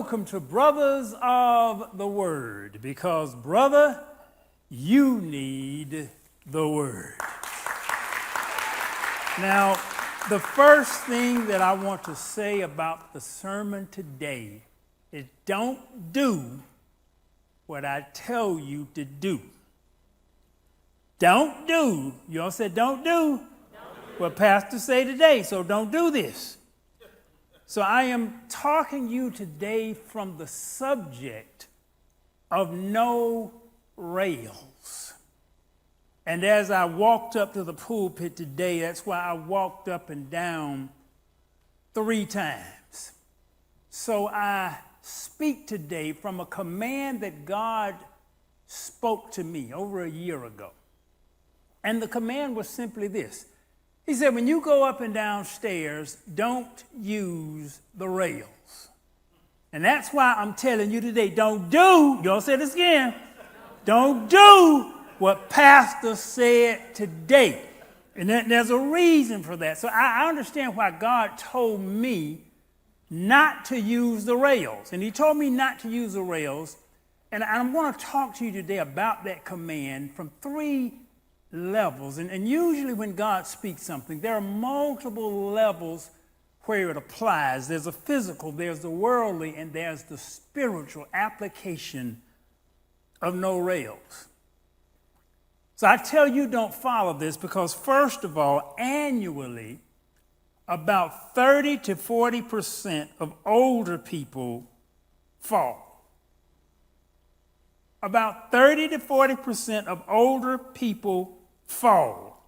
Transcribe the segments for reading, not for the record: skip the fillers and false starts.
welcome to Brothers of the Word, because, brother, you need the Word. Now, the first thing that I want to say about the sermon today is don't do what I tell you to do. Don't do. You all said don't do what pastors say today, so don't do this. So I am talking to you today from the subject of no rails. And as I walked up to the pulpit today, that's why I walked up and down 3 times. So I speak today from a command that God spoke to me over a year ago. And the command was simply this. He said, when you go up and down stairs, don't use the rails. And that's why I'm telling you today, don't do, y'all say this again, don't do what Pastor said today. And there's a reason for that. So I understand why God told me not to use the rails. And he told me not to use the rails. And I'm going to talk to you today about that command from 3 levels. And usually when God speaks something, there are multiple levels where it applies. There's a physical, there's the worldly, and there's the spiritual application of no rails. So I tell you don't follow this because, first of all, annually, about 30 to 40% of older people fall. About 30 to 40% of older people fall.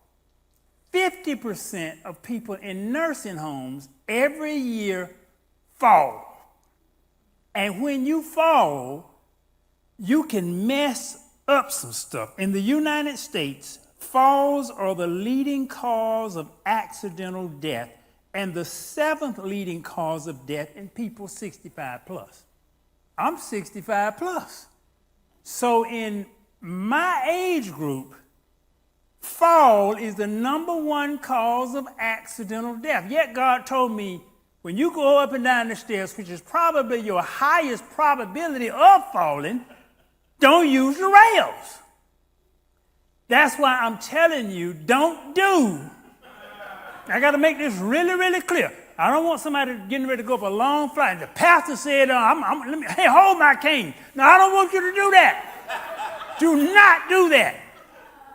50% of people in nursing homes every year fall. And when you fall, you can mess up some stuff. In the United States, falls are the leading cause of accidental death and the 7th leading cause of death in people 65 plus. I'm 65 plus. So in my age group, fall is the number 1 cause of accidental death. Yet God told me, when you go up and down the stairs, which is probably your highest probability of falling, don't use the rails. That's why I'm telling you, don't do. I got to make this really, really clear. I don't want somebody getting ready to go up a long flight. The pastor said, hey, hold my cane. No, I don't want you to do that. Do not do that.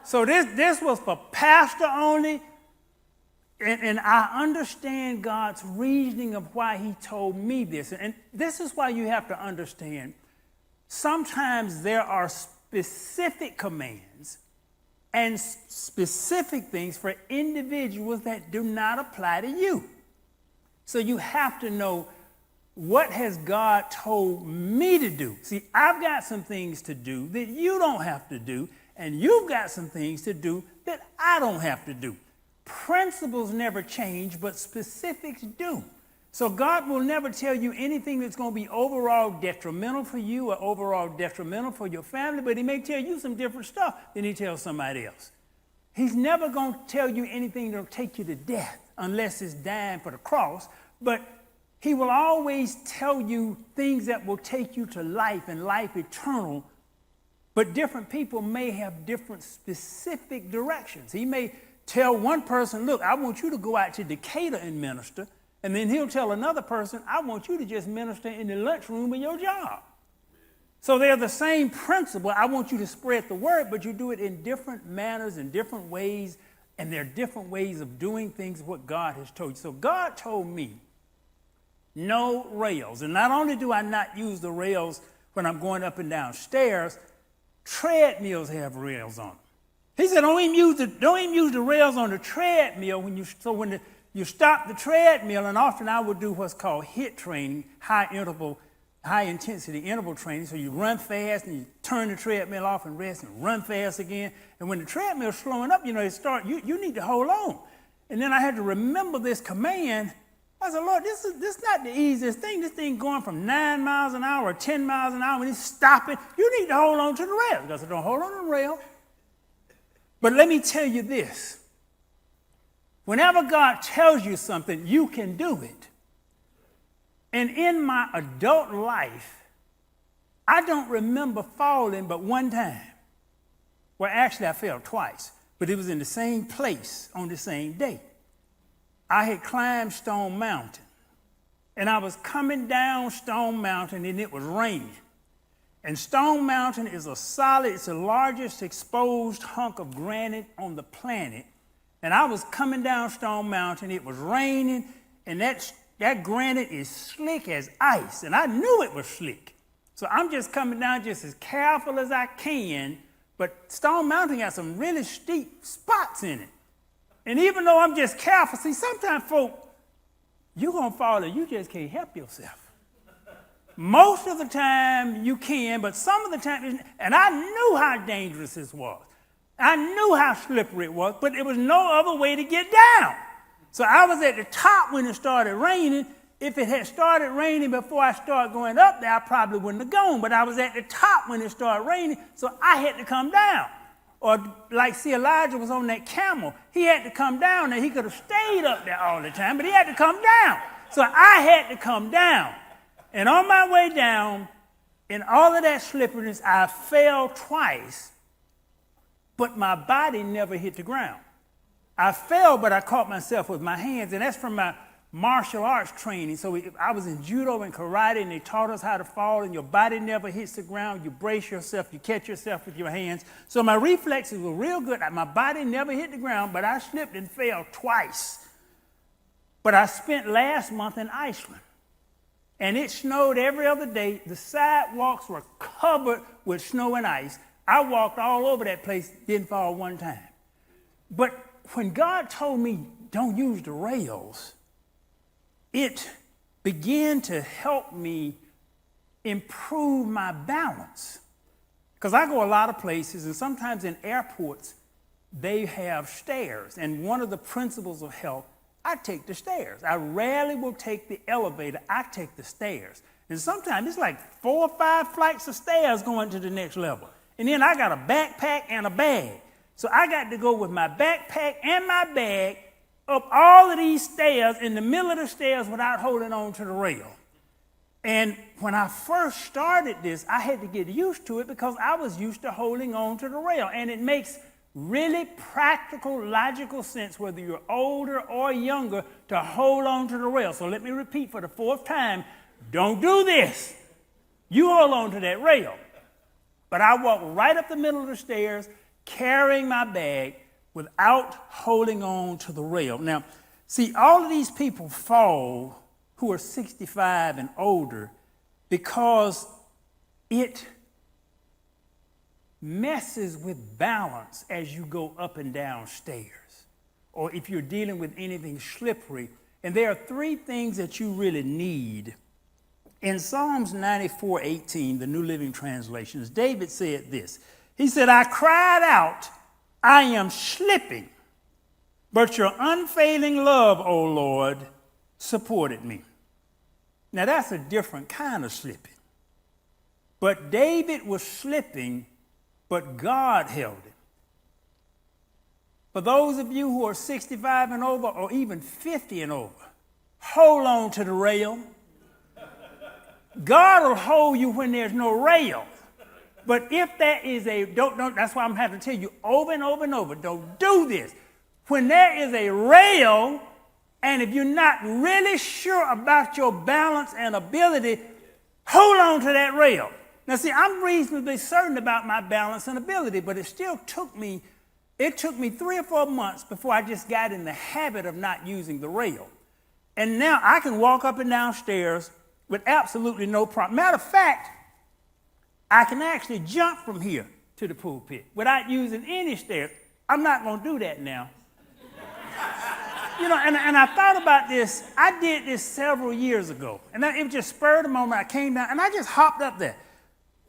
So this was for pastor only. And I understand God's reasoning of why he told me this. And this is why you have to understand. Sometimes there are specific commands and specific things for individuals that do not apply to you. So you have to know, what has God told me to do? See, I've got some things to do that you don't have to do, and you've got some things to do that I don't have to do. Principles never change, but specifics do. So God will never tell you anything that's going to be overall detrimental for you or overall detrimental for your family, but he may tell you some different stuff than he tells somebody else. He's never going to tell you anything that will take you to death unless it's dying for the cross, but he will always tell you things that will take you to life and life eternal, but different people may have different specific directions. He may tell one person, look, I want you to go out to Decatur and minister, and then he'll tell another person, I want you to just minister in the lunchroom of your job. So they're the same principle. I want you to spread the word, but you do it in different manners and different ways, and there are different ways of doing things, what God has told you. So God told me, no rails. And not only do I not use the rails when I'm going up and down stairs, treadmills have rails on them. He said, don't even use the rails on the treadmill when you stop the treadmill, and often I would do what's called HIIT training, high intensity interval training. So you run fast and you turn the treadmill off and rest and run fast again. And when the treadmill's slowing up, you need to hold on. And then I had to remember this command. I said, Lord, this is not the easiest thing. This thing going from 9 miles an hour or 10 miles an hour, when it's stopping, you need to hold on to the rail. I said, don't hold on to the rail. But let me tell you this. Whenever God tells you something, you can do it. And in my adult life, I don't remember falling but one time. Well, actually, I fell twice, but it was in the same place on the same day. I had climbed Stone Mountain, and I was coming down Stone Mountain, and it was raining. And Stone Mountain is it's the largest exposed hunk of granite on the planet. And I was coming down Stone Mountain, it was raining, and that granite is slick as ice, and I knew it was slick. So I'm just coming down just as careful as I can, but Stone Mountain got some really steep spots in it. And even though I'm just careful, see, sometimes folk, you're going to fall and you just can't help yourself. Most of the time you can, but some of the time, and I knew how dangerous this was. I knew how slippery it was, but there was no other way to get down. So I was at the top when it started raining. If it had started raining before I started going up there, I probably wouldn't have gone. But I was at the top when it started raining, so I had to come down. Or like, see, Elijah was on that camel. He had to come down there. He could have stayed up there all the time, but he had to come down. So I had to come down. And on my way down, in all of that slipperiness, I fell twice, but my body never hit the ground. I fell, but I caught myself with my hands, and that's from my martial arts training. So I was in judo and karate, and they taught us how to fall, and your body never hits the ground. You brace yourself, you catch yourself with your hands. So my reflexes were real good. My body never hit the ground, but I slipped and fell twice. But I spent last month in Iceland, and it snowed every other day. The sidewalks were covered with snow and ice. I walked all over that place, didn't fall one time. But when God told me, don't use the rails, it began to help me improve my balance. Because I go a lot of places, and sometimes in airports, they have stairs. And one of the principles of health, I take the stairs. I rarely will take the elevator. I take the stairs. And sometimes it's like 4 or 5 flights of stairs going to the next level. And then I got a backpack and a bag. So I got to go with my backpack and my bag up all of these stairs in the middle of the stairs without holding on to the rail. And when I first started this, I had to get used to it because I was used to holding on to the rail. And it makes really practical, logical sense, whether you're older or younger, to hold on to the rail. So let me repeat for the 4th time, don't do this. You hold on to that rail. But I walked right up the middle of the stairs, carrying my bag without holding on to the rail. Now, see, all of these people fall who are 65 and older because it messes with balance as you go up and down stairs, or if you're dealing with anything slippery. And there are 3 things that you really need. In Psalms 94:18, the New Living Translation, David said this. He said, I cried out, I am slipping, but your unfailing love, O Lord, supported me. Now that's a different kind of slipping. But David was slipping, but God held him. For those of you who are 65 and over, or even 50 and over, hold on to the rail. God will hold you when there's no rail. But if there is don't, that's why I'm having to tell you over and over and over, don't do this. When there is a rail, and if you're not really sure about your balance and ability, hold on to that rail. Now see, I'm reasonably certain about my balance and ability, but it took me 3 or 4 months before I just got in the habit of not using the rail. And now I can walk up and down stairs with absolutely no problem. Matter of fact, I can actually jump from here to the pulpit without using any stairs. I'm not going to do that now. And I thought about this. I did this several years ago. And it just spurred a moment. I came down, and I just hopped up there.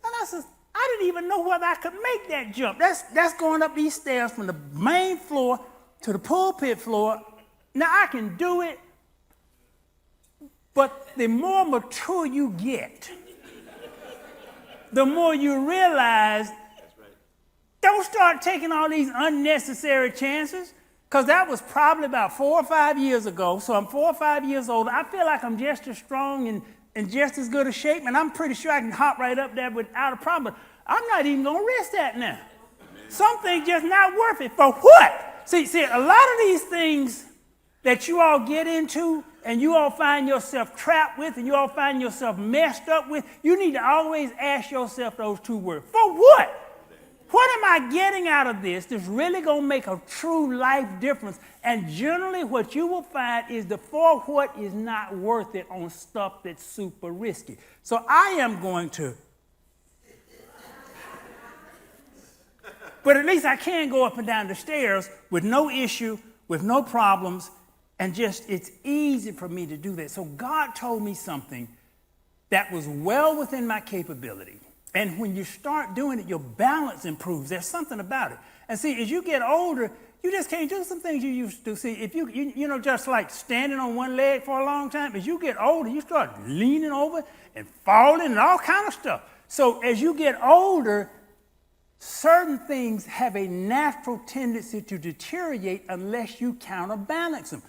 And I said, I didn't even know whether I could make that jump. That's going up these stairs from the main floor to the pulpit floor. Now, I can do it. But the more mature you get, the more you realize, don't start taking all these unnecessary chances, because that was probably about 4 or 5 years ago. So I'm 4 or 5 years old. I feel like I'm just as strong and in just as good a shape, and I'm pretty sure I can hop right up there without a problem. But I'm not even going to risk that now. Some things just not worth it. For what? See, a lot of these things that you all get into and you all find yourself trapped with and you all find yourself messed up with, you need to always ask yourself those two words. For what? What am I getting out of this that's really going to make a true life difference? And generally what you will find is the for what is not worth it on stuff that's super risky. So I am going to, but at least I can go up and down the stairs with no issue, with no problems, and just it's easy for me to do that. So God told me something that was well within my capability. And when you start doing it, your balance improves. There's something about it. And see, as you get older, you just can't do some things you used to. See, if you know, just like standing on one leg for a long time, as you get older, you start leaning over and falling and all kind of stuff. So as you get older, certain things have a natural tendency to deteriorate unless you counterbalance them.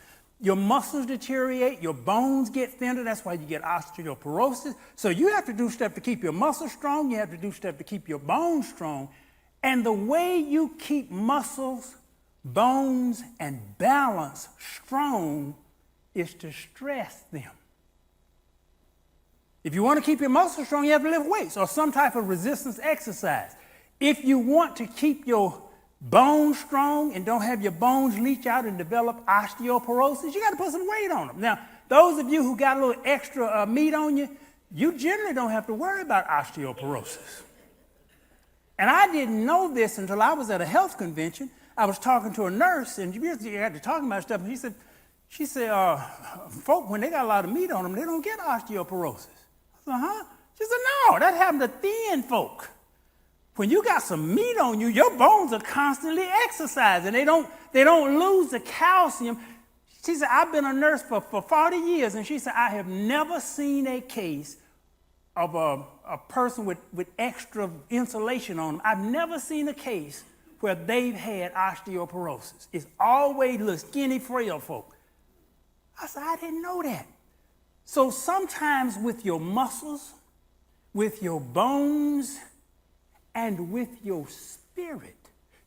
Your muscles deteriorate, your bones get thinner, that's why you get osteoporosis. So you have to do stuff to keep your muscles strong, you have to do stuff to keep your bones strong. And the way you keep muscles, bones, and balance strong is to stress them. If you want to keep your muscles strong, you have to lift weights or some type of resistance exercise. If you want to keep your bones strong and don't have your bones leach out and develop osteoporosis, you got to put some weight on them. Now, those of you who got a little extra meat on you, you generally don't have to worry about osteoporosis. And I didn't know this until I was at a health convention. I was talking to a nurse, and you had to talk about stuff, and she said, folk, when they got a lot of meat on them, they don't get osteoporosis. I said, huh? She said, no, that happened to thin folk. When you got some meat on you, your bones are constantly exercising. They don't lose the calcium. She said, I've been a nurse for 40 years, and she said, I have never seen a case of a person with extra insulation on them. I've never seen a case where they've had osteoporosis. It's always little skinny, frail folk. I said, I didn't know that. So sometimes with your muscles, with your bones, and with your spirit,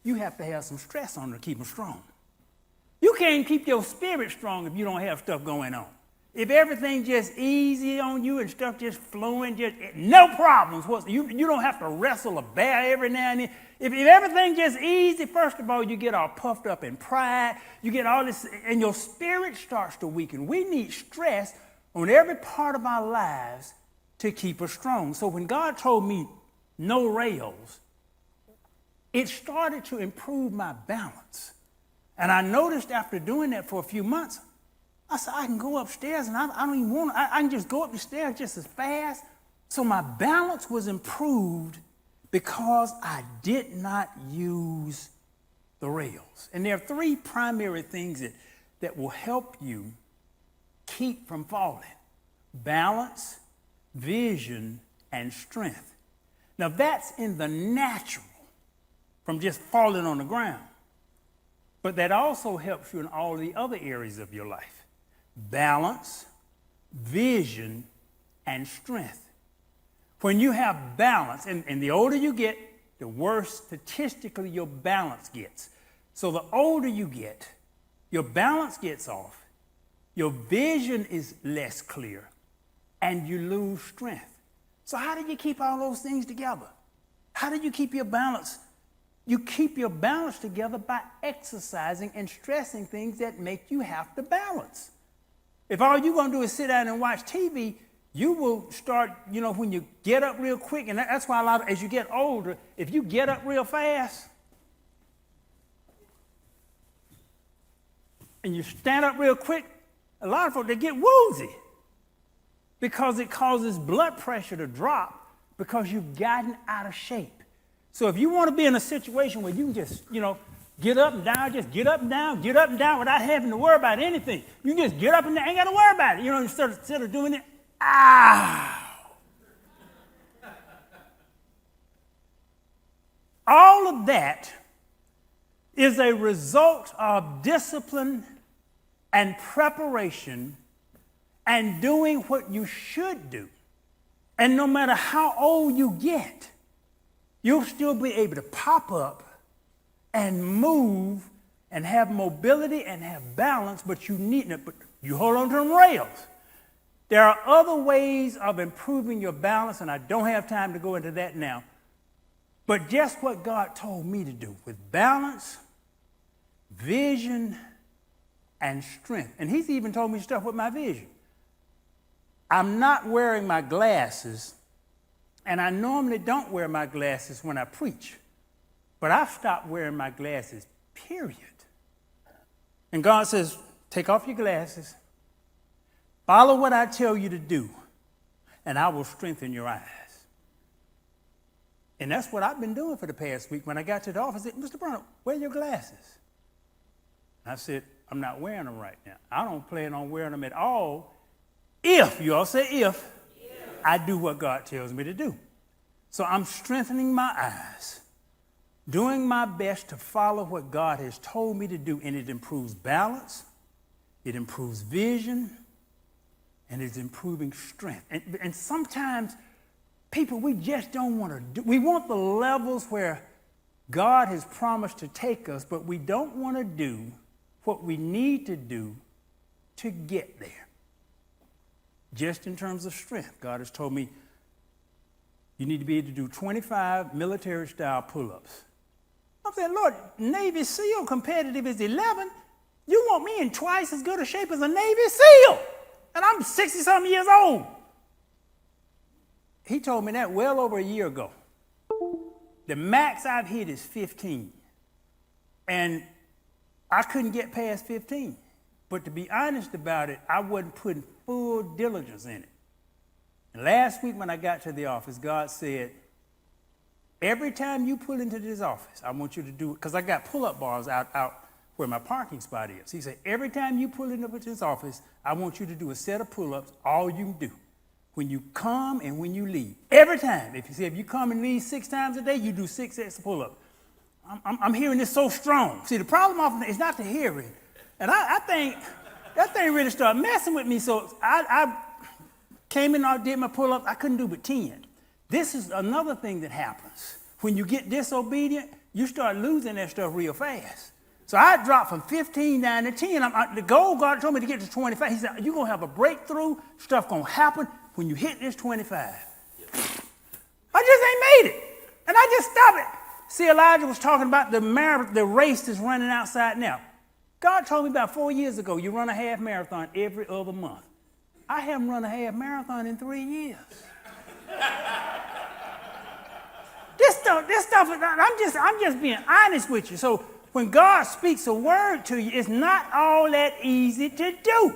you have to have some stress on them to keep them strong. You can't keep your spirit strong if you don't have stuff going on. If everything just easy on you and stuff just flowing, just no problems. You don't have to wrestle a bear every now and then. If everything just easy, first of all, you get all puffed up in pride. You get all this, and your spirit starts to weaken. We need stress on every part of our lives to keep us strong. So when God told me no rails, it started to improve my balance. And I noticed after doing that for a few months, I said, I can go upstairs and I don't even want to, I can just go up the stairs just as fast. So my balance was improved because I did not use the rails. And there are three primary things that will help you keep from falling: balance, vision, and strength. Now that's in the natural, from just falling on the ground. But that also helps you in all the other areas of your life: balance, vision, and strength. When you have balance, and the older you get, the worse statistically your balance gets. So the older you get, your balance gets off, your vision is less clear, and you lose strength. So how do you keep all those things together? How do you keep your balance? You keep your balance together by exercising and stressing things that make you have to balance. If all you're going to do is sit down and watch TV, you will start, when you get up real quick, and that's why as you get older, if you get up real fast and you stand up real quick, a lot of folks, they get woozy because it causes blood pressure to drop because you've gotten out of shape. So if you want to be in a situation where you can just, get up and down, just get up and down without having to worry about anything. You can just get up and down, ain't got to worry about it. Instead of doing it, all of that is a result of discipline and preparation and doing what you should do. And no matter how old you get, you'll still be able to pop up and move and have mobility and have balance, but you hold on to them rails. There are other ways of improving your balance, and I don't have time to go into that now. But just what God told me to do with balance, vision, and strength. And he's even told me stuff with my vision. I'm not wearing my glasses, and I normally don't wear my glasses when I preach. But I've stopped wearing my glasses, period. And God says, take off your glasses, follow what I tell you to do, and I will strengthen your eyes. And that's what I've been doing for the past week. When I got to the office, I said, Mr. Brown, wear your glasses. I said, I'm not wearing them right now. I don't plan on wearing them at all if, you all say if, I do what God tells me to do. So I'm strengthening my eyes, doing my best to follow what God has told me to do, and it improves balance, it improves vision, and it's improving strength. And sometimes people, we just don't want to do. We want the levels where God has promised to take us, but we don't want to do what we need to do to get there. Just in terms of strength, God has told me you need to be able to do 25 military-style pull-ups. I'm saying, Lord, Navy SEAL competitive is 11. You want me in twice as good a shape as a Navy SEAL? And I'm 60-something years old. He told me that well over a year ago. The max I've hit is 15. And I couldn't get past 15. But to be honest about it, I wasn't putting full diligence in it. And last week when I got to the office, God said, every time you pull into this office, I want you to do it, because I got pull-up bars out where my parking spot is. He said, every time you pull into this office, I want you to do a set of pull-ups, all you do. When you come and when you leave. Every time. If you come and leave 6 times a day, you do 6 sets of pull-ups. I'm hearing this so strong. See, the problem often is not the hearing. And I think that thing really started messing with me. So I came in and did my pull-ups. I couldn't do but 10. This is another thing that happens. When you get disobedient, you start losing that stuff real fast. So I dropped from 15 down to 10. The goal, God told me to get to 25. He said, you're going to have a breakthrough. Stuff going to happen when you hit this 25. I just ain't made it. And I just stopped it. See, Elijah was talking about the race that's running outside now. God told me about 4 years ago, you run a half marathon every other month. I haven't run a half marathon in 3 years. This stuff, I'm just being honest with you. So when God speaks a word to you, it's not all that easy to do.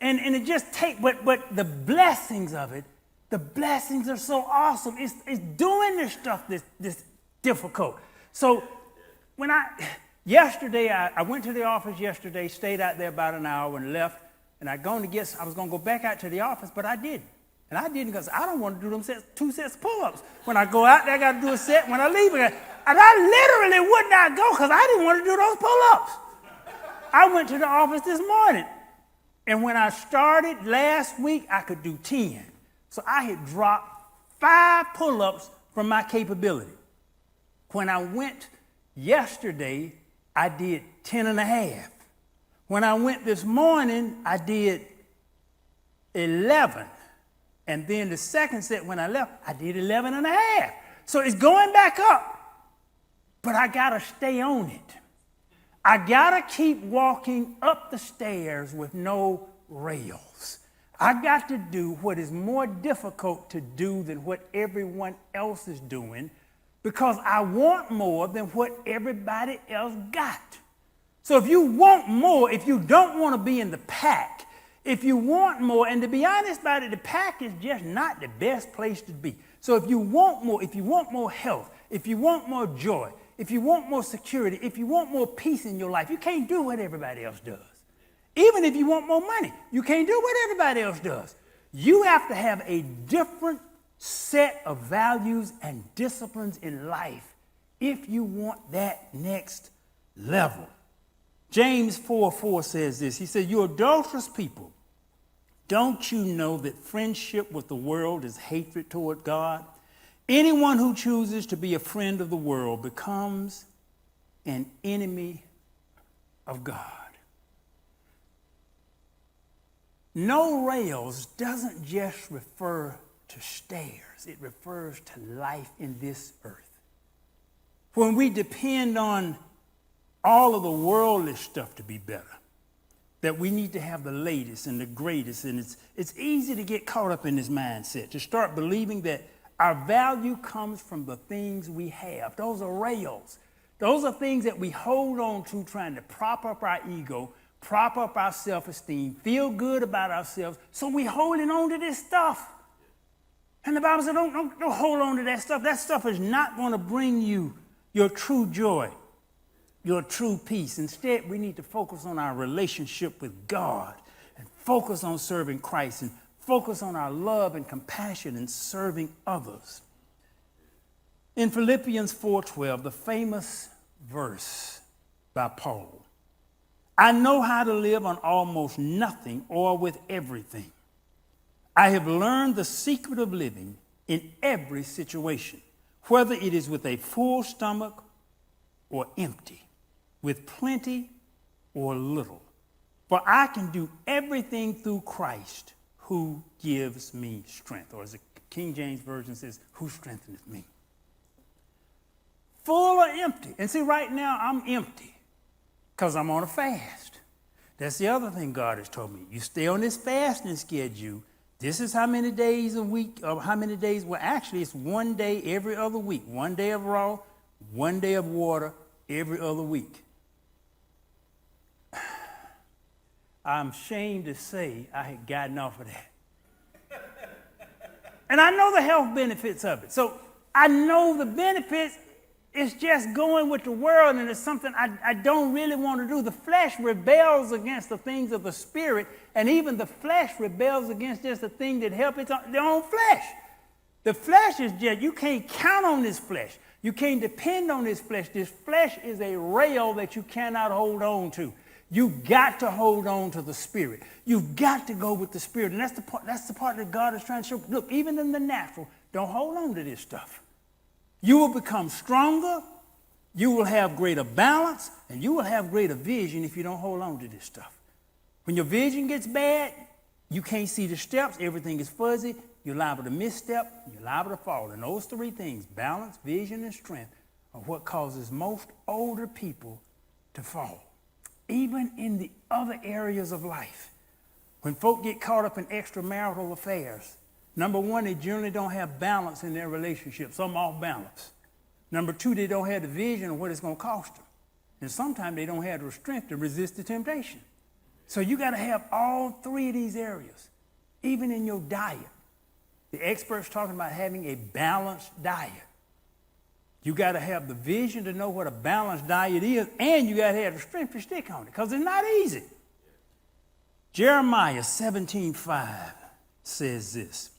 And it just takes, but the blessings of it, the blessings are so awesome. It's doing this stuff that's difficult. So when yesterday, I went to the office yesterday, stayed out there about an hour and left, and I was going to go back out to the office, but I didn't. And I didn't because I don't want to do them 2 sets of pull-ups. When I go out there, I got to do a set. When I leave, and I literally would not go because I didn't want to do those pull-ups. I went to the office this morning, and when I started last week, I could do 10. So I had dropped 5 pull-ups from my capability. When I went yesterday, I did 10 and a half. When I went this morning, I did 11. And then the second set, when I left, I did 11 and a half. So it's going back up. But I got to stay on it. I got to keep walking up the stairs with no rails. I got to do what is more difficult to do than what everyone else is doing, because I want more than what everybody else got. So if you want more, if you don't want to be in the pack, if you want more, and to be honest about it, the pack is just not the best place to be. So if you want more health, if you want more joy, if you want more security, if you want more peace in your life, you can't do what everybody else does. Even if you want more money, you can't do what everybody else does. You have to have a different set of values and disciplines in life if you want that next level. James 4:4 says this. He said, you adulterous people, Don't you know that friendship with the world is hatred toward God? Anyone who chooses to be a friend of the world becomes an enemy of God. No rails doesn't just refer to stairs. It refers to life in this earth. When we depend on all of the worldly stuff to be better, that we need to have the latest and the greatest, and it's easy to get caught up in this mindset, to start believing that our value comes from the things we have. Those are rails. Those are things that we hold on to, trying to prop up our ego, prop up our self-esteem, feel good about ourselves. So we're holding on to this stuff. And the Bible says, don't hold on to that stuff. That stuff is not going to bring you your true joy, your true peace. Instead, we need to focus on our relationship with God and focus on serving Christ and focus on our love and compassion and serving others. In Philippians 4:12, the famous verse by Paul, I know how to live on almost nothing or with everything. I have learned the secret of living in every situation, whether it is with a full stomach or empty, with plenty or little. For I can do everything through Christ who gives me strength. Or as the King James Version says, who strengtheneth me. Full or empty. And see, right now I'm empty because I'm on a fast. That's the other thing God has told me. You stay on this fasting schedule. This is how many days a week, or how many days? Well, actually, it's one day every other week. 1 day of raw, 1 day of water every other week. I'm ashamed to say I had gotten off of that. And I know the health benefits of it. So I know the benefits. It's just going with the world, and it's something I don't really want to do. The flesh rebels against the things of the spirit, and even the flesh rebels against just the thing that helps their own flesh. The flesh is just, you can't count on this flesh. You can't depend on this flesh. This flesh is a rail that you cannot hold on to. You've got to hold on to the Spirit. You've got to go with the Spirit. And that's the part that God is trying to show. Look, even in the natural, don't hold on to this stuff. You will become stronger, you will have greater balance, and you will have greater vision if you don't hold on to this stuff. When your vision gets bad, you can't see the steps, everything is fuzzy, you're liable to misstep, you're liable to fall. And those three things, balance, vision, and strength, are what causes most older people to fall. Even in the other areas of life. When folk get caught up in extramarital affairs, number one, they generally don't have balance in their relationship. Some off balance. Number two, they don't have the vision of what it's going to cost them. And sometimes they don't have the strength to resist the temptation. So you got to have all three of these areas, even in your diet. The experts talking about having a balanced diet. You got to have the vision to know what a balanced diet is, and you got to have the strength to stick on it, because it's not easy. Jeremiah 17:5 says this.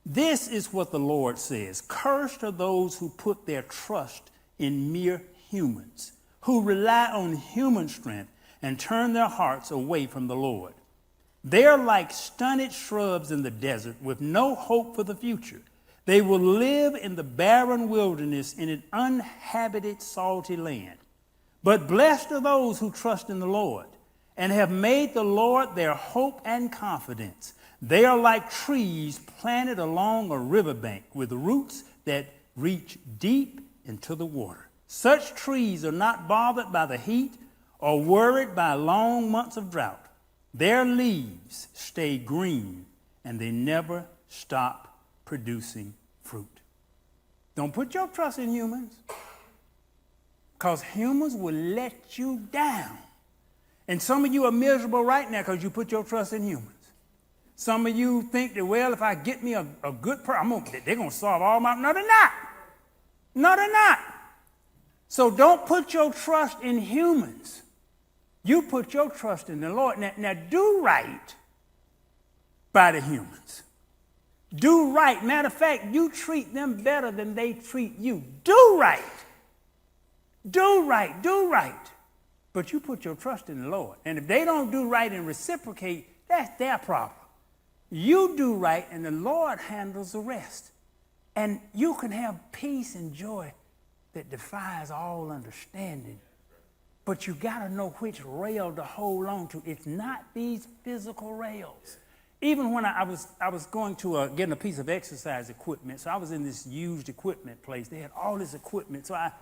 This is what the Lord says. Cursed are those who put their trust in mere humans, who rely on human strength and turn their hearts away from the Lord. They are like stunted shrubs in the desert with no hope for the future. They will live in the barren wilderness in an uninhabited, salty land. But blessed are those who trust in the Lord and have made the Lord their hope and confidence. They are like trees planted along a riverbank with roots that reach deep into the water. Such trees are not bothered by the heat or worried by long months of drought. Their leaves stay green and they never stop producing fruit. Don't put your trust in humans, because humans will let you down. And some of you are miserable right now because you put your trust in humans. Some of you think that, well, if I get me a good person, they're going to solve all my... No, they're not. No, they're not. So don't put your trust in humans. You put your trust in the Lord. Now do right by the humans. Do right. Matter of fact, you treat them better than they treat you. Do right. Do right. Do right. But you put your trust in the Lord. And if they don't do right and reciprocate, That's their problem. You do right, and the Lord handles the rest. And you can have peace and joy that defies all understanding. But you got to know which rail to hold on to. It's not these physical rails. Even when I was going to getting a piece of exercise equipment, so I was in this used equipment place. They had all this equipment. So I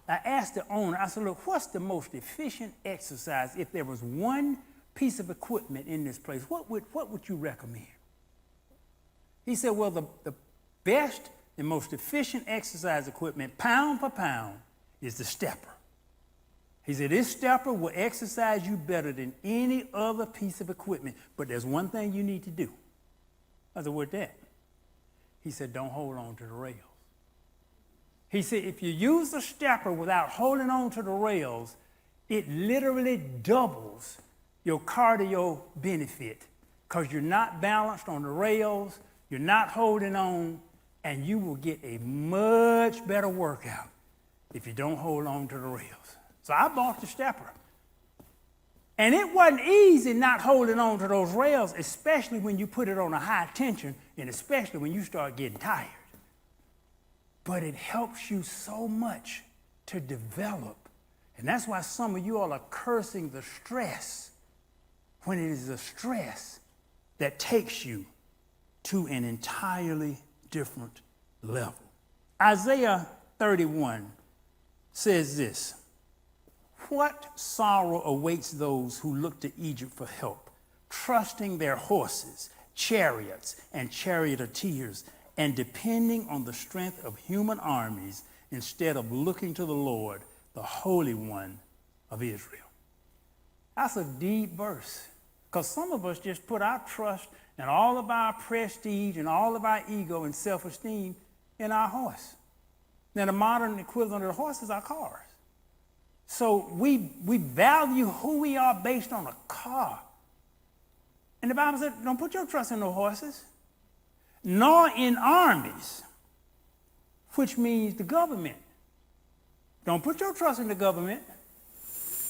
asked the owner, I said, look, what's the most efficient exercise? If there was one piece of equipment in this place, what would you recommend? He said, well, the best and most efficient exercise equipment, pound for pound, is the stepper. He said, this stepper will exercise you better than any other piece of equipment, but there's one thing you need to do. I said, what's that? He said, don't hold on to the rails. He said, if you use the stepper without holding on to the rails, it literally doubles your cardio benefit because you're not balanced on the rails, you're not holding on, and you will get a much better workout if you don't hold on to the rails. So I bought the stepper. And it wasn't easy not holding on to those rails, especially when you put it on a high tension and especially when you start getting tired. But it helps you so much to develop. And that's why some of you all are cursing the stress when it is the stress that takes you to an entirely different level. Isaiah 31 says this, what sorrow awaits those who look to Egypt for help, trusting their horses, chariots, and charioteers, and depending on the strength of human armies instead of looking to the Lord, the Holy One of Israel. That's a deep verse, because some of us just put our trust and all of our prestige and all of our ego and self-esteem in our horse. Now, the modern equivalent of the horse is our cars. So we value who we are based on a car. And the Bible said, don't put your trust in no horses, nor in armies, which means the government. Don't put your trust in the government.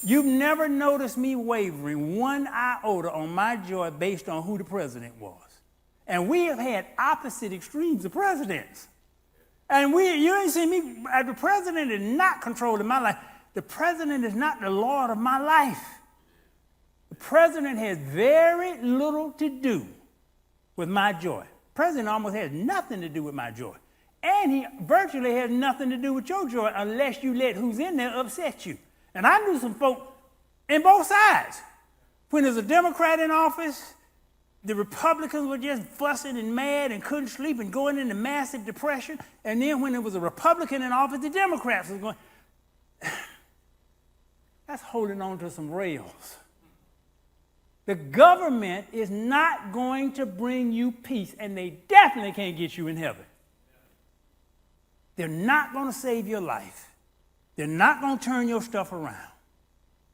You've never noticed me wavering one iota on my joy based on who the president was. And we have had opposite extremes of presidents. And you ain't seen me, the president is not controlling my life. The president is not the Lord of my life. The president has very little to do with my joy. The president almost has nothing to do with my joy. And he virtually has nothing to do with your joy unless you let who's in there upset you. And I knew some folk in both sides. When there's a Democrat in office, the Republicans were just fussing and mad and couldn't sleep and going into massive depression. And then when there was a Republican in office, the Democrats were going, that's holding on to some rails. The government is not going to bring you peace, and they definitely can't get you in heaven. They're not going to save your life. They're not going to turn your stuff around.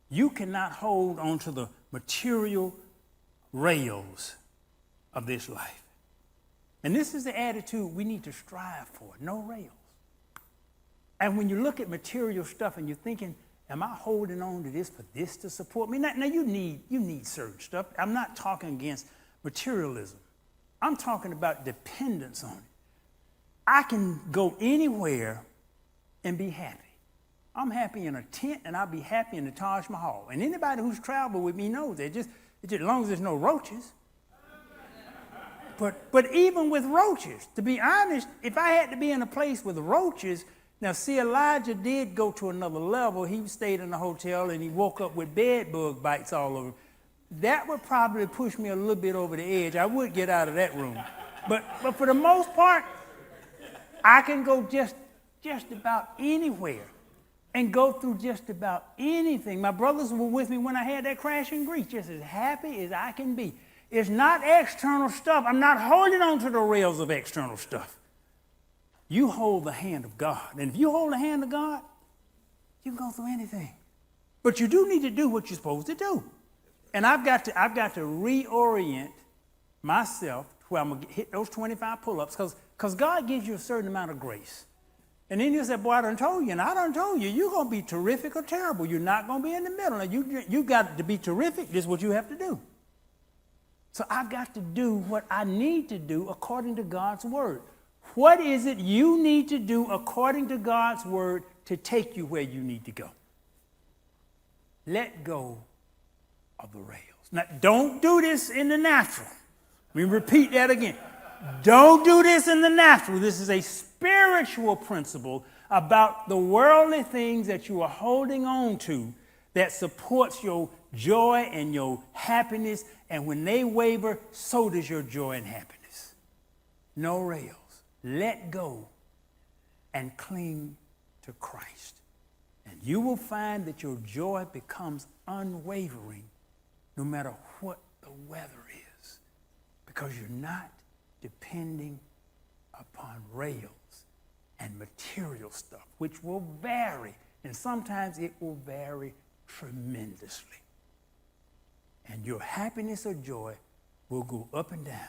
You cannot hold on to the material rails of this life. And this is the attitude we need to strive for, no rails. And when you look at material stuff and you're thinking, am I holding on to this for this to support me? Now you need certain stuff. I'm not talking against materialism. I'm talking about dependence on it. I can go anywhere and be happy. I'm happy in a tent, and I'll be happy in the Taj Mahal. And anybody who's traveled with me knows that just as long as there's no roaches. But even with roaches, to be honest, if I had to be in a place with roaches, now see, Elijah did go to another level. He stayed in a hotel, and he woke up with bed bug bites all over. That would probably push me a little bit over the edge. I would get out of that room. But for the most part, I can go just about anywhere and go through just about anything. My brothers were with me when I had that crash in Greece, just as happy as I can be. It's not external stuff. I'm not holding on to the rails of external stuff. You hold the hand of God. And if you hold the hand of God, you can go through anything. But you do need to do what you're supposed to do. And I've got to reorient myself to where I'm going to hit those 25 pull-ups because God gives you a certain amount of grace. And then you say, boy, I done told you, and I done told you, you're going to be terrific or terrible. You're not going to be in the middle. Now, you got to be terrific. This is what you have to do. So I've got to do what I need to do according to God's word. What is it you need to do according to God's word to take you where you need to go? Let go of the rails. Now, don't do this in the natural. Let me repeat that again. Don't do this in the natural. This is a spiritual principle about the worldly things that you are holding on to that supports your joy and your happiness. And when they waver, so does your joy and happiness. No rails. Let go and cling to Christ. And you will find that your joy becomes unwavering no matter what the weather is, because you're not depending upon rails and material stuff, which will vary, and sometimes it will vary tremendously. And your happiness or joy will go up and down,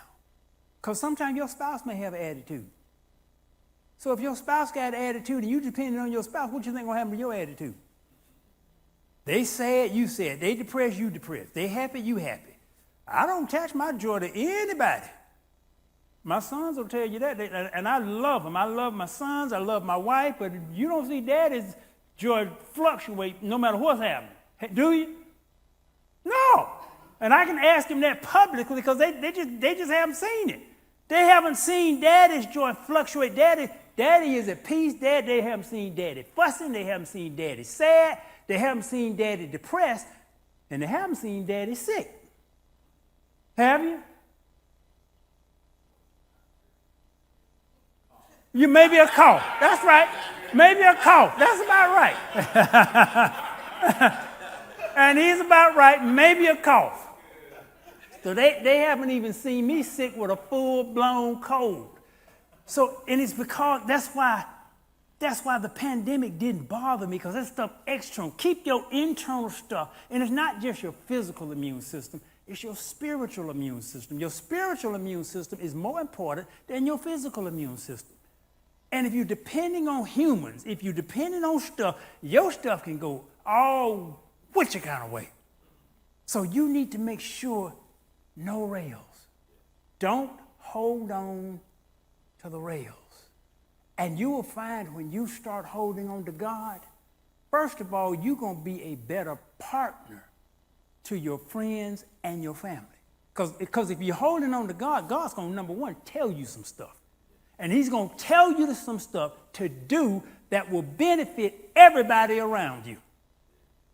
because sometimes your spouse may have an attitude. So if your spouse got an attitude and you depending on your spouse, what you think will happen to your attitude? They sad, you sad. They depressed, you depressed. They happy, you happy. I don't attach my joy to anybody. My sons will tell you that, and I love them. I love my sons, I love my wife, but you don't see daddy's joy fluctuate no matter what's happening. Do you? No. And I can ask them that publicly because they just haven't seen it. They haven't seen daddy's joy fluctuate. Daddy is at peace. They haven't seen daddy fussing. They haven't seen daddy sad. They haven't seen daddy depressed. And they haven't seen daddy sick. Have you? You maybe a cough. That's right. Maybe a cough. That's about right. And he's about right. Maybe a cough. So they haven't even seen me sick with a full-blown cold. So, and it's because that's why the pandemic didn't bother me, because that stuff external. Keep your internal stuff. And it's not just your physical immune system. It's your spiritual immune system. Your spiritual immune system is more important than your physical immune system. And if you're depending on humans, if you're depending on stuff, your stuff can go all which kind of way. So you need to make sure no rails. Don't hold on to the rails. And you will find when you start holding on to God, first of all, you're going to be a better partner to your friends and your family. Because if you're holding on to God, God's going to, number one, tell you some stuff. And he's going to tell you some stuff to do that will benefit everybody around you.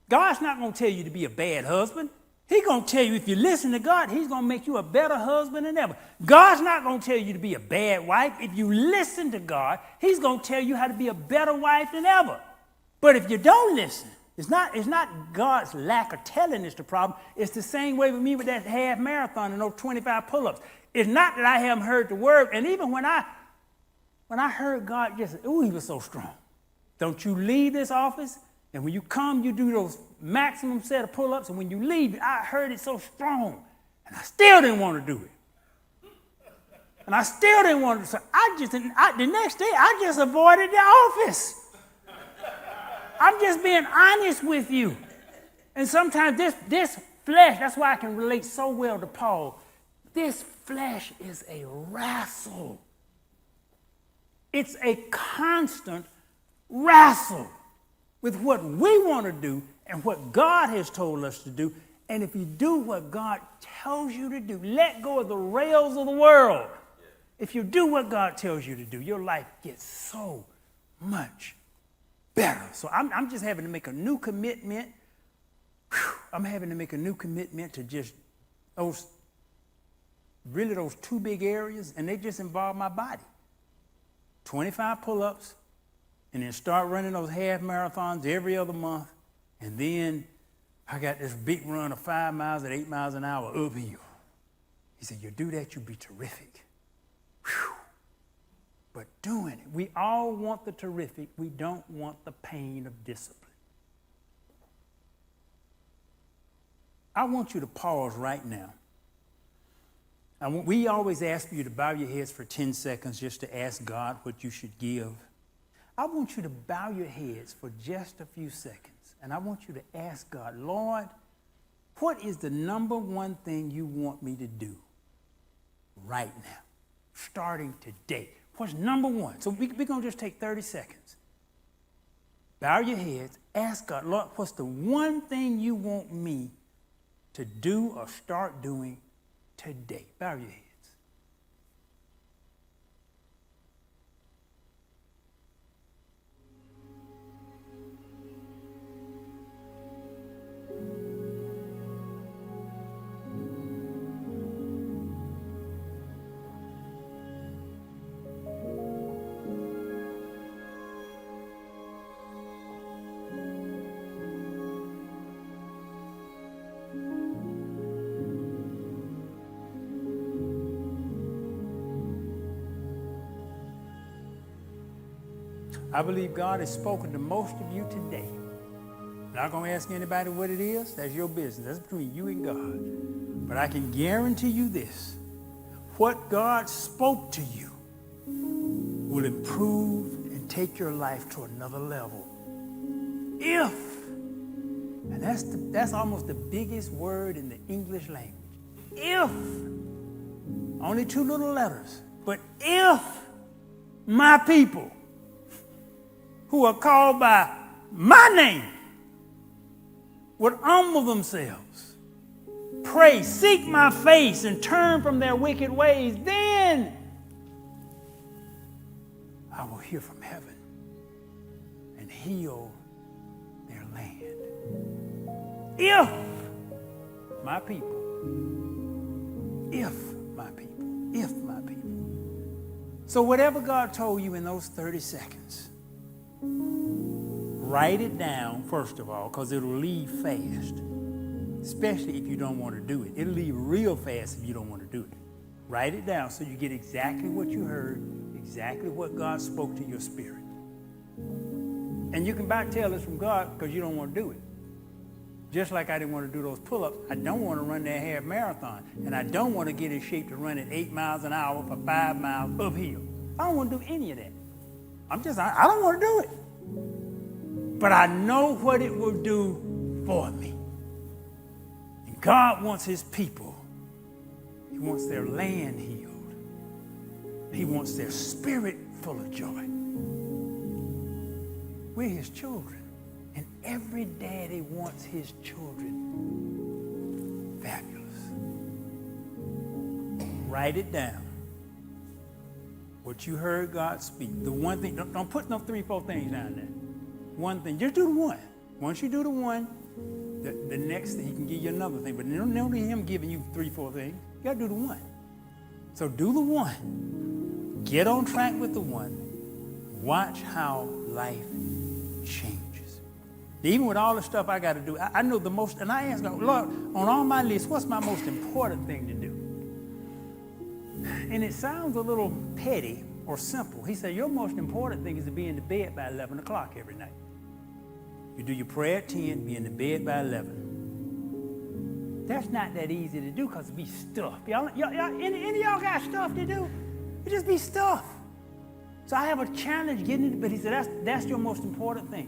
God's not going to tell you to be a bad husband. He's going to tell you, if you listen to God, he's going to make you a better husband than ever. God's not going to tell you to be a bad wife. If you listen to God, he's going to tell you how to be a better wife than ever. But if you don't listen, it's not God's lack of telling is the problem. It's the same way with me with that half marathon and those 25 pull-ups. It's not that I haven't heard the word. And even when I heard God, just, ooh, he was so strong. Don't you leave this office, and when you come, you do those maximum set of pull-ups, and when you leave, I heard it so strong, and I still didn't want to do it. And I still didn't want to. So the next day, I just avoided the office. I'm just being honest with you. And sometimes this flesh, that's why I can relate so well to Paul. This flesh is a wrestle. It's a constant wrestle with what we want to do and what God has told us to do. And if you do what God tells you to do, let go of the rails of the world. If you do what God tells you to do, your life gets so much better. So I'm just having to make a new commitment. I'm having to make a new commitment to just those two big areas, and they just involve my body. 25 pull-ups, and then start running those half marathons every other month. And then I got this big run of 5 miles at 8 miles an hour uphill. He said, you do that, you'll be terrific. Whew. But doing it, we all want the terrific. We don't want the pain of discipline. I want you to pause right now. We always ask you to bow your heads for 10 seconds just to ask God what you should give. I want you to bow your heads for just a few seconds, and I want you to ask God, Lord, What is the number one thing you want me to do right now, starting today? What's number one? So we're going to just take 30 seconds. Bow your heads. Ask God, Lord, what's the one thing you want me to do or start doing today? Bow your heads. I believe God has spoken to most of you today. I'm not going to ask anybody what it is. That's your business. That's between you and God. But I can guarantee you this. What God spoke to you will improve and take your life to another level. If, and that's almost the biggest word in the English language. If, only 2 little letters, but if my people who are called by my name would humble themselves, pray, seek my face, and turn from their wicked ways, then I will hear from heaven and heal their land. If my people, So whatever God told you in those 30 seconds, write it down, first of all, because it'll leave fast, especially if you don't want to do it. It'll leave real fast if you don't want to do it. Write it down so you get exactly what you heard, exactly what God spoke to your spirit. And you can back tell it's from God because you don't want to do it. Just like I didn't want to do those pull-ups, I don't want to run that half marathon. And I don't want to get in shape to run at 8 miles an hour for 5 miles uphill. I don't want to do any of that. I don't want to do it. But I know what it will do for me. And God wants his people. He wants their land healed. He wants their spirit full of joy. We're his children. And every daddy wants his children fabulous. Write it down. What you heard God speak. The one thing, don't put no 3, 4 things down there. One thing, just do the one. Once you do the one, the next thing, he can give you another thing. But don't need him giving you 3, 4 things. You got to do the one. So do the one. Get on track with the one. Watch how life changes. Even with all the stuff I got to do, I know the most, and I ask God, Lord, on all my list, what's my most important thing to do? And it sounds a little petty or simple. He said, your most important thing is to be in the bed by 11 o'clock every night. You do your prayer at 10, be in the bed by 11. That's not that easy to do because it be stuff. Any of y'all got stuff to do? It just be stuff. So I have a challenge getting into bed. He said, that's your most important thing.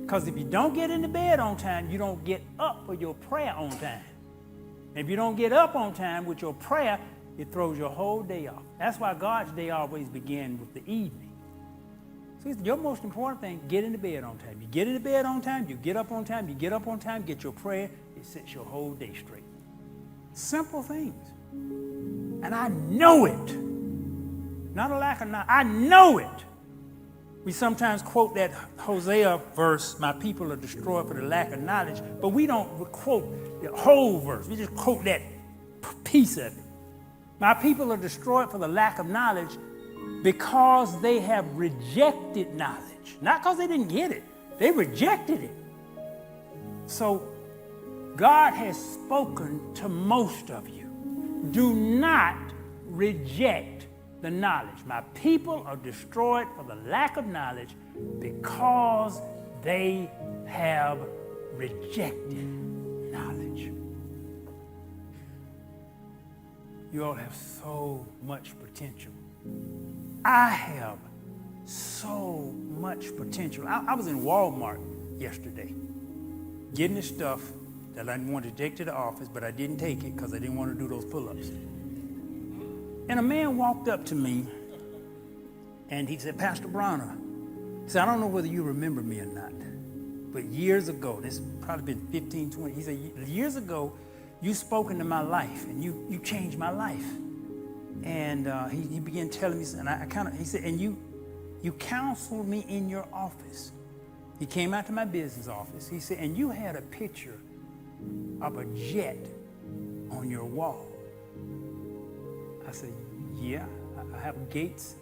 Because if you don't get into bed on time, you don't get up for your prayer on time. If you don't get up on time with your prayer, it throws your whole day off. That's why God's day always begins with the evening. So he said, your most important thing, get into bed on time. You get into bed on time, you get up on time, you get up on time, get your prayer, it sets your whole day straight. Simple things. And I know it. Not a lack of knowledge. I know it. We sometimes quote that Hosea verse, my people are destroyed for the lack of knowledge, but we don't quote the whole verse. We just quote that piece of it. My people are destroyed for the lack of knowledge because they have rejected knowledge. Not because they didn't get it. They rejected it. So God has spoken to most of you. Do not reject the knowledge. My people are destroyed for the lack of knowledge because they have rejected knowledge. You all have so much potential. I have so much potential. I was in Walmart yesterday getting this stuff that I wanted to take to the office, but I didn't take it because I didn't want to do those pull-ups. And a man walked up to me, and he said, Pastor Bronner, he said, I don't know whether you remember me or not, but years ago, this probably been 15, 20, he said, years ago, you spoke into my life, and you changed my life. And he began telling me, and he said, and you counseled me in your office. He came out to my business office. He said, and you had a picture of a jet on your wall. I said, yeah, I have a Gates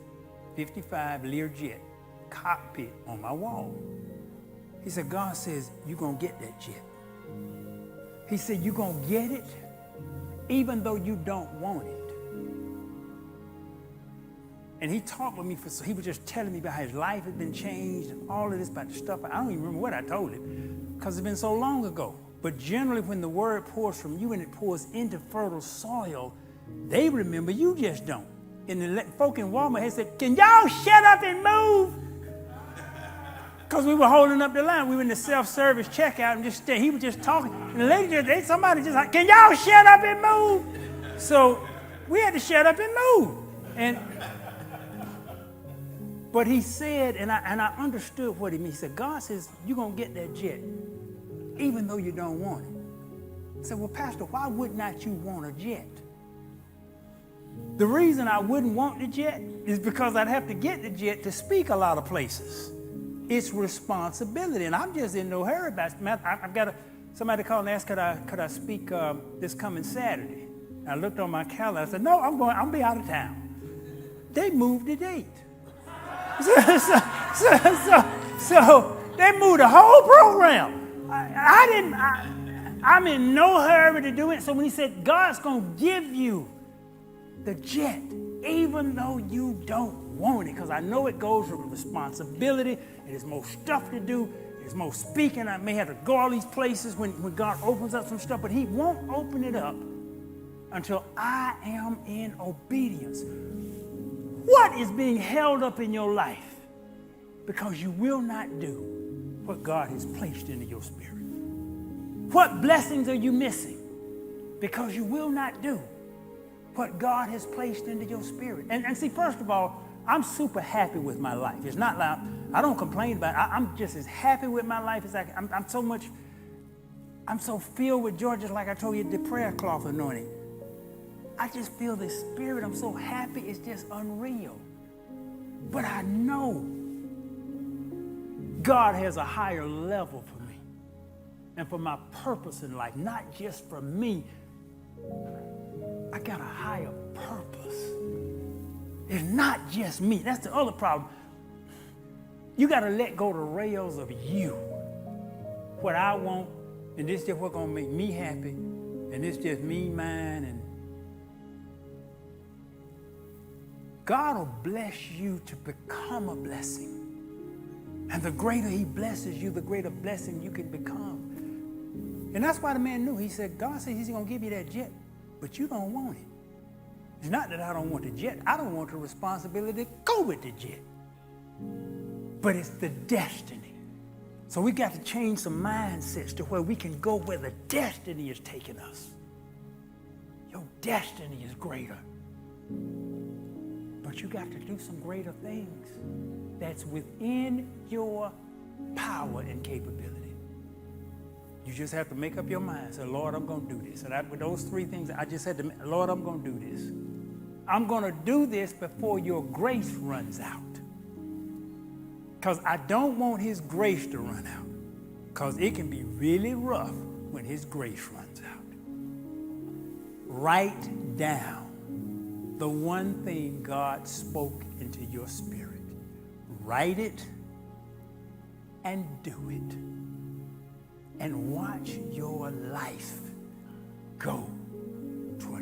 55 Learjet cockpit on my wall. He said, God says, you're going to get that jet. He said, you're going to get it even though you don't want it. And he talked with me, he was just telling me about how his life had been changed and all of this about the stuff. I don't even remember what I told him because it's been so long ago. But generally when the word pours from you and it pours into fertile soil, they remember, you just don't. And the folk in Walmart had said, can y'all shut up and move? Because we were holding up the line. We were in the self-service checkout and just he was just talking. And the lady somebody just like, can y'all shut up and move? So we had to shut up and move. But he said, and I understood what he meant. He said, God says, you're going to get that jet, even though you don't want it. I said, well, Pastor, why would not you want a jet? The reason I wouldn't want the jet is because I'd have to get the jet to speak a lot of places. It's responsibility, and I'm just in no hurry about it. I've got somebody called and asked, could I speak this coming Saturday? And I looked on my calendar. I said, no, I'll be out of town. They moved the date. So they moved the whole program. I'm in no hurry to do it. So when he said, God's going to give you the jet, even though you don't want it, because I know it goes with responsibility, and there's more stuff to do, there's more speaking. I may have to go all these places when God opens up some stuff, but he won't open it up until I am in obedience. What is being held up in your life because you will not do what God has placed into your spirit? What blessings are you missing because you will not do what God has placed into your spirit? And see, first of all, I'm super happy with my life. It's not like I don't complain about it. I'm just as happy with my life as I'm so filled with joy, just like I told you, the prayer cloth anointing. I just feel the spirit. I'm so happy. It's just unreal. But I know God has a higher level for me and for my purpose in life, not just for me. I got a higher purpose. It's not just me. That's the other problem. You got to let go the rails of you. What I want, and this is just what's going to make me happy, and this just me, mine, and God will bless you to become a blessing. And the greater he blesses you, the greater blessing you can become. And that's why the man knew. He said, God said he's going to give you that jet, but you don't want it. It's not that I don't want the jet. I don't want the responsibility to go with the jet. But it's the destiny. So we got to change some mindsets to where we can go where the destiny is taking us. Your destiny is greater. But you got to do some greater things that's within your power and capability. You just have to make up your mind. Say, Lord, I'm going to do this. And with those three things, I just said to me, Lord, I'm going to do this. I'm going to do this before your grace runs out. Because I don't want his grace to run out. Because it can be really rough when his grace runs out. Write down the one thing God spoke into your spirit. Write it and do it. And watch your life go to a